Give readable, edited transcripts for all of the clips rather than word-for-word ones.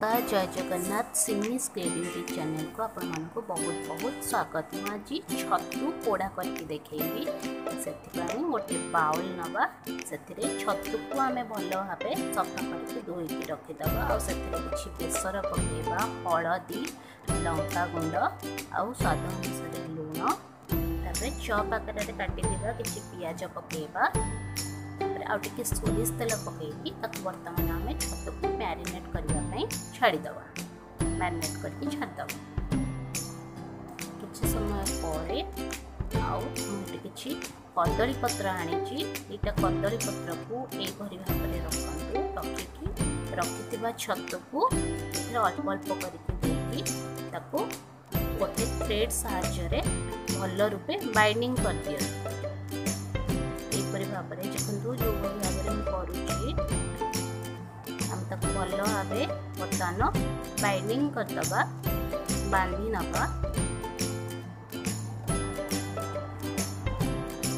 जय Jagannath Simi creativity channel को आपण मानक बहुत बहुत स्वागत। मुझे छतु पोड़ा करके देखी से गोटे बाउल नवा से छतु को आम भल भाव सफा करके धोईकी रखीदे से किसी बेसर पकेबा हलदी लंका गुंड आउ स्वाद अनुसार लुण चप आकार काटी किसी पियाज पकेबा आउटे सोरिष तेल पकईकी बर्तमान आम छतु को मैरिनेट करने छाड़ीदवा मैरिनेट करके छाड़ीदवा किसी समय पर आउटे किसी कदली पत्र आनी दुईटा कदली पत्र को यही भाव में रखु रखिकी रखि छतु को अल्प अल्प करके गोटे थ्रेड साहाय्य भल रूपे बाइंडिंग कर दिया भाव में देखो जो भाव में करुँची भल भाव बर्तमान बाइंडिंग करदबा बांधी नवा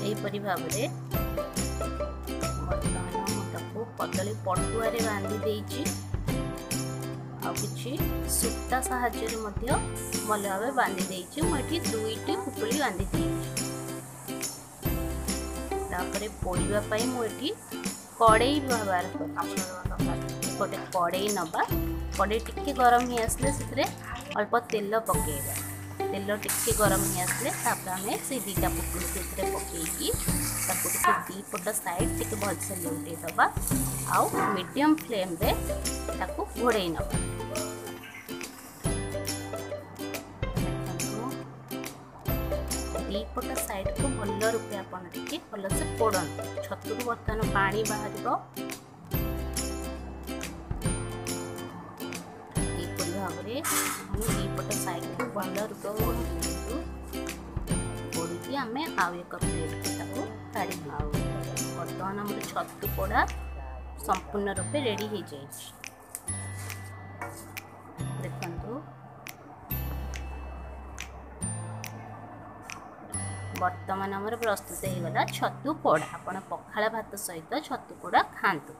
यहीपरि भाव में बर्तमान कदली पटुआर बांधी देछि किसी सूता साहाय्य भल भाव बांधी देछि मुझे दुईटी पुटुली बांधी देछि तापरे पोड़ीबा पई मुझे कड़ई व्यवहार गोटे कड़ई नवा कड़ई टिके गरम ही आसले से अल्प तेल पकेबा तेल टिके गरम ही आसले आम से दीटा पुटुली से पकईकी दी पट साइड टिके भलसे लौटे दबा आउ मीडियम फ्लेम रे ताकू घोड़े नवा दीपट साइड को भल रूपे आपड़ी भल से पोड़न छतु को बर्तमान पानी बाहर भाव में दीपट साइड को भल रूपे पोड़ी आम आउ एक प्लेट को काढ़ी बर्तमान आम छतु पोड़ा संपूर्ण रूपे रेडी हो जाए देखो बर्तमान आमर प्रस्तुत हो गला छतु पोड़ा। आपण पखाला भात सहित छतु पोड़ा खातु।